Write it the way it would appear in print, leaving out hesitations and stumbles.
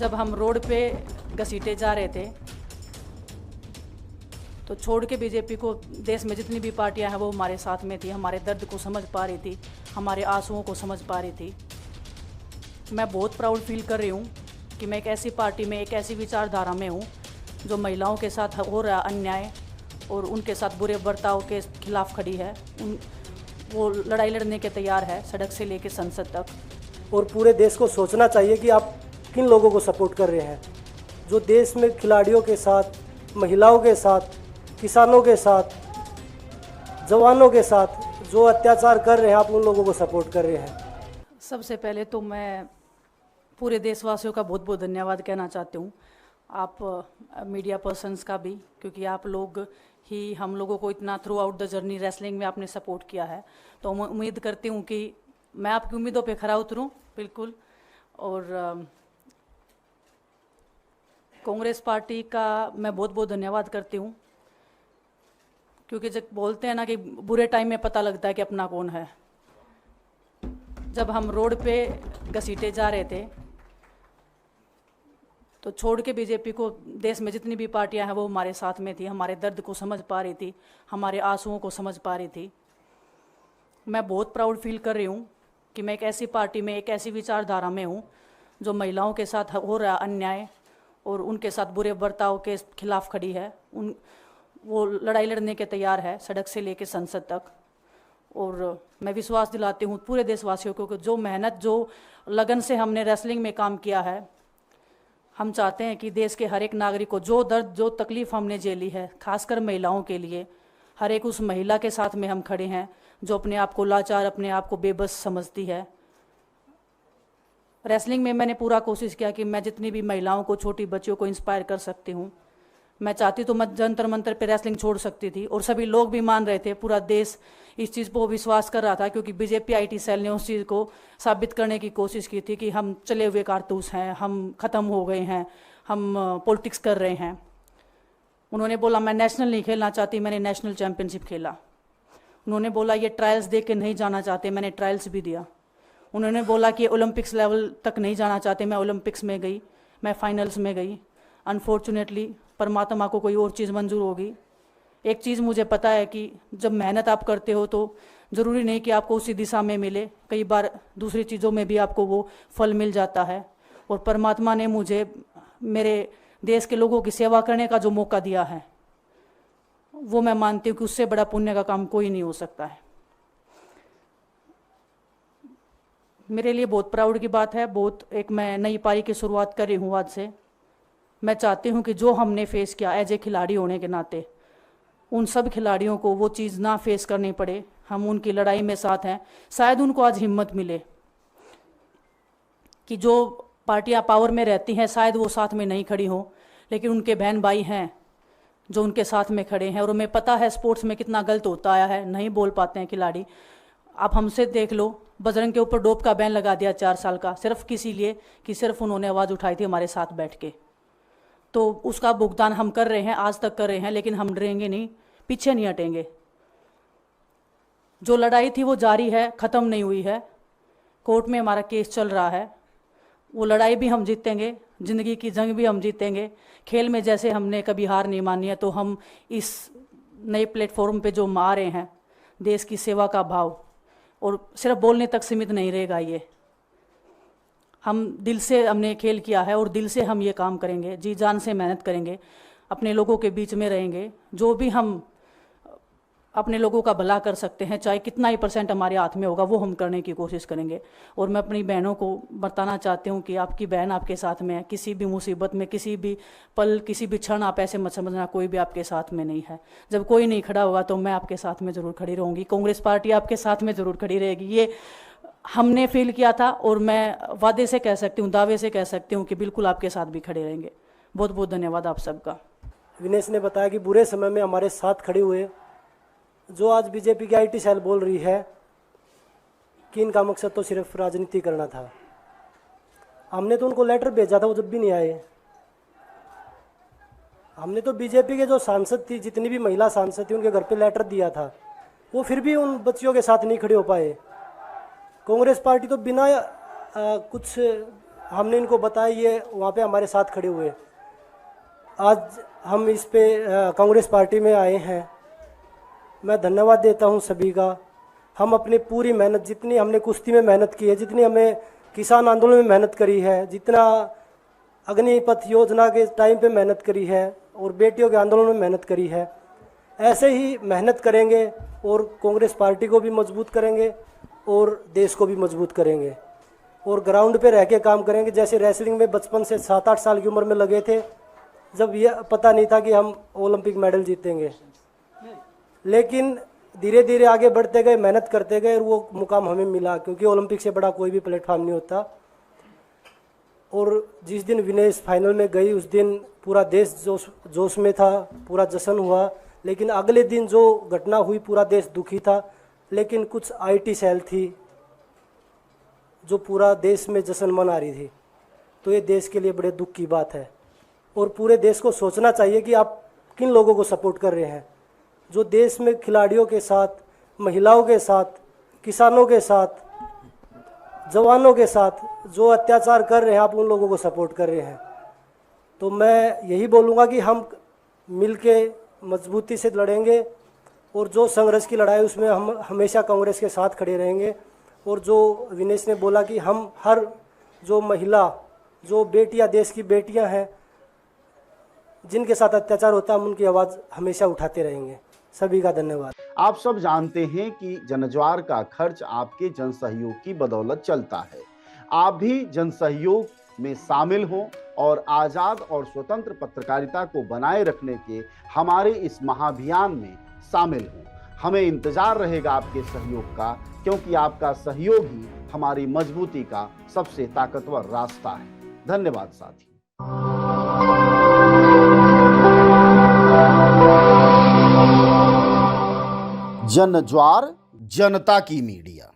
जब हम रोड पे घसीटे जा रहे थे तो छोड़ के बीजेपी को देश में जितनी भी पार्टियां हैं वो हमारे साथ में थी, हमारे दर्द को समझ पा रही थी, हमारे आंसुओं को समझ पा रही थी। मैं बहुत प्राउड फील कर रही हूँ कि मैं एक ऐसी पार्टी में, एक ऐसी विचारधारा में हूँ जो महिलाओं के साथ हो रहा अन्याय और उनके साथ बुरे बर्ताव के खिलाफ खड़ी है। वो लड़ाई लड़ने के तैयार है, सड़क से लेकर संसद तक। और पूरे देश को सोचना चाहिए कि आप किन लोगों को सपोर्ट कर रहे हैं। जो देश में खिलाड़ियों के साथ, महिलाओं के साथ, किसानों के साथ, जवानों के साथ जो अत्याचार कर रहे हैं, आप उन लोगों को सपोर्ट कर रहे हैं। सबसे पहले तो मैं पूरे देशवासियों का बहुत बहुत धन्यवाद कहना चाहती हूँ, आप मीडिया पर्सन्स का भी, क्योंकि आप लोग ही हम लोगों को इतना through out the journey wrestling में आपने सपोर्ट किया है। तो मैं उम्मीद करती हूँ कि मैं आपकी उम्मीदों पे खरा उतरूँ बिल्कुल। और कांग्रेस पार्टी का मैं बहुत बहुत धन्यवाद करती हूँ, क्योंकि जब बोलते हैं ना कि बुरे टाइम में पता लगता है कि अपना कौन है। जब हम रोड पे घसीटे जा रहे थे तो छोड़ के बीजेपी को देश में जितनी भी पार्टियां हैं वो हमारे साथ में थी, हमारे दर्द को समझ पा रही थी, हमारे आंसुओं को समझ पा रही थी। मैं बहुत प्राउड फील कर रही हूँ कि मैं एक ऐसी पार्टी में, एक ऐसी विचारधारा में हूँ जो महिलाओं के साथ हो रहा अन्याय और उनके साथ बुरे बर्ताव के खिलाफ खड़ी है। वो लड़ाई लड़ने के तैयार है, सड़क से लेकर संसद तक। और मैं विश्वास दिलाती हूँ पूरे देशवासियों को कि जो मेहनत, जो लगन से हमने रेसलिंग में काम किया है, हम चाहते हैं कि देश के हर एक नागरिक को जो दर्द, जो तकलीफ़ हमने झेली है, खासकर महिलाओं के लिए, हर एक उस महिला के साथ में हम खड़े हैं जो अपने आप को लाचार, अपने आप को बेबस समझती है। रेसलिंग में मैंने पूरा कोशिश किया कि मैं जितनी भी महिलाओं को, छोटी बच्चियों को इंस्पायर कर सकती हूँ। मैं चाहती तो मैं जंतर मंतर पे रेसलिंग छोड़ सकती थी, और सभी लोग भी मान रहे थे, पूरा देश इस चीज़ पर विश्वास कर रहा था, क्योंकि बीजेपी आईटी सेल ने उस चीज़ को साबित करने की कोशिश की थी कि हम चले हुए कारतूस हैं, हम ख़त्म हो गए हैं, हम पॉलिटिक्स कर रहे हैं। उन्होंने बोला मैं नेशनल नहीं खेलना चाहती, मैंने नेशनल चैम्पियनशिप खेला। उन्होंने बोला ये ट्रायल्स दे के नहीं जाना चाहते, मैंने ट्रायल्स भी दिया। उन्होंने बोला कि ओलंपिक्स लेवल तक नहीं जाना चाहते, मैं ओलंपिक्स में गई, मैं फाइनल्स में गई। अनफॉर्चुनेटली परमात्मा को कोई और चीज़ मंजूर होगी। एक चीज़ मुझे पता है कि जब मेहनत आप करते हो तो ज़रूरी नहीं कि आपको उसी दिशा में मिले, कई बार दूसरी चीज़ों में भी आपको वो फल मिल जाता है। और परमात्मा ने मुझे मेरे देश के लोगों की सेवा करने का जो मौका दिया है, वो मैं मानती हूँ कि उससे बड़ा पुण्य का काम कोई नहीं हो सकता है। मेरे लिए बहुत प्राउड की बात है, बहुत एक मैं नई पारी की शुरुआत कर रही हूँ आज से। मैं चाहती हूँ कि जो हमने फेस किया एज ए खिलाड़ी होने के नाते, उन सब खिलाड़ियों को वो चीज़ ना फेस करनी पड़े। हम उनकी लड़ाई में साथ हैं। शायद उनको आज हिम्मत मिले कि जो पार्टियां पावर में रहती हैं शायद वो साथ में नहीं खड़ी हों, लेकिन उनके बहन भाई हैं जो उनके साथ में खड़े हैं। और हमें पता है स्पोर्ट्स में कितना गलत होता आया है, नहीं बोल पाते हैं खिलाड़ी। आप हमसे देख लो, बजरंग के ऊपर डोप का बैन लगा दिया 4 साल का, सिर्फ किसी लिए कि सिर्फ उन्होंने आवाज़ उठाई थी हमारे साथ बैठ के। तो उसका भुगतान हम कर रहे हैं, आज तक कर रहे हैं, लेकिन हम डरेंगे नहीं, पीछे नहीं हटेंगे। जो लड़ाई थी वो जारी है, ख़त्म नहीं हुई है। कोर्ट में हमारा केस चल रहा है, वो लड़ाई भी हम जीतेंगे, ज़िंदगी की जंग भी हम जीतेंगे। खेल में जैसे हमने कभी हार नहीं मानी है, तो हम इस नए प्लेटफॉर्म पे जो आ रहे हैं, देश की सेवा का भाव, और सिर्फ बोलने तक सीमित नहीं रहेगा। ये हम दिल से हमने खेल किया है और दिल से हम ये काम करेंगे, जी जान से मेहनत करेंगे, अपने लोगों के बीच में रहेंगे। जो भी हम अपने लोगों का भला कर सकते हैं, चाहे कितना ही % हमारे हाथ में होगा, वो हम करने की कोशिश करेंगे। और मैं अपनी बहनों को बताना चाहती हूँ कि आपकी बहन आपके साथ में है। किसी भी मुसीबत में, किसी भी पल, किसी भी क्षण आप ऐसे मत समझना कोई भी आपके साथ में नहीं है। जब कोई नहीं खड़ा होगा तो मैं आपके साथ में ज़रूर खड़ी रहूँगी, कांग्रेस पार्टी आपके साथ में ज़रूर खड़ी रहेगी। ये हमने फील किया था और मैं वादे से कह सकती हूँ, दावे से कह सकती हूँ कि बिल्कुल आपके साथ भी खड़े रहेंगे। बहुत बहुत धन्यवाद आप सबका। विनेश ने बताया कि बुरे समय में हमारे साथ खड़े हुए। जो आज बीजेपी की आईटी सेल बोल रही है कि इनका मकसद तो सिर्फ राजनीति करना था, हमने तो उनको लेटर भेजा था, वो जब भी नहीं आए। हमने तो बीजेपी के जो सांसद थी, जितनी भी महिला सांसद थी, उनके घर पे लेटर दिया था, वो फिर भी उन बच्चियों के साथ नहीं खड़े हो पाए। कांग्रेस पार्टी तो बिना कुछ हमने इनको बताया, ये वहाँ पे हमारे साथ खड़े हुए। आज हम इस पे कांग्रेस पार्टी में आए हैं। मैं धन्यवाद देता हूँ सभी का। हम अपनी पूरी मेहनत, जितनी हमने कुश्ती में मेहनत की है, जितनी हमें किसान आंदोलन में मेहनत करी है, जितना अग्निपथ योजना के टाइम पे मेहनत करी है और बेटियों के आंदोलन में मेहनत करी है, ऐसे ही मेहनत करेंगे और कांग्रेस पार्टी को भी मजबूत करेंगे और देश को भी मजबूत करेंगे और ग्राउंड पे रह के काम करेंगे। जैसे रेसलिंग में बचपन से 7-8 साल की उम्र में लगे थे, जब ये पता नहीं था कि हम ओलंपिक मेडल जीतेंगे, लेकिन धीरे धीरे आगे बढ़ते गए, मेहनत करते गए और वो मुकाम हमें मिला, क्योंकि ओलंपिक से बड़ा कोई भी प्लेटफॉर्म नहीं होता। और जिस दिन विनेश फाइनल में गई, उस दिन पूरा देश जोश में था, पूरा जश्न हुआ। लेकिन अगले दिन जो घटना हुई, पूरा देश दुखी था। लेकिन कुछ आईटी सेल थी जो पूरा देश में जश्न मना रही थी, तो ये देश के लिए बड़े दुख की बात है। और पूरे देश को सोचना चाहिए कि आप किन लोगों को सपोर्ट कर रहे हैं। जो देश में खिलाड़ियों के साथ, महिलाओं के साथ, किसानों के साथ, जवानों के साथ जो अत्याचार कर रहे हैं, आप उन लोगों को सपोर्ट कर रहे हैं। तो मैं यही बोलूँगा कि हम मिलके मजबूती से लड़ेंगे और जो संघर्ष की लड़ाई, उसमें हम हमेशा कांग्रेस के साथ खड़े रहेंगे। और जो विनेश ने बोला कि हम हर जो महिला, जो बेटियां, देश की बेटियां हैं, जिनके साथ अत्याचार होता है, हम उनकी आवाज़ हमेशा उठाते रहेंगे। सभी का धन्यवाद। आप सब जानते हैं कि जनज्वार का खर्च आपके जनसहयोग की बदौलत चलता है। आप भी जनसहयोग में शामिल हों और आजाद और स्वतंत्र पत्रकारिता को बनाए रखने के हमारे इस महाअभियान में शामिल हों। हमें इंतजार रहेगा आपके सहयोग का, क्योंकि आपका सहयोग ही हमारी मजबूती का सबसे ताकतवर रास्ता है। धन्यवाद साथी। जनज्वार, जनता की मीडिया।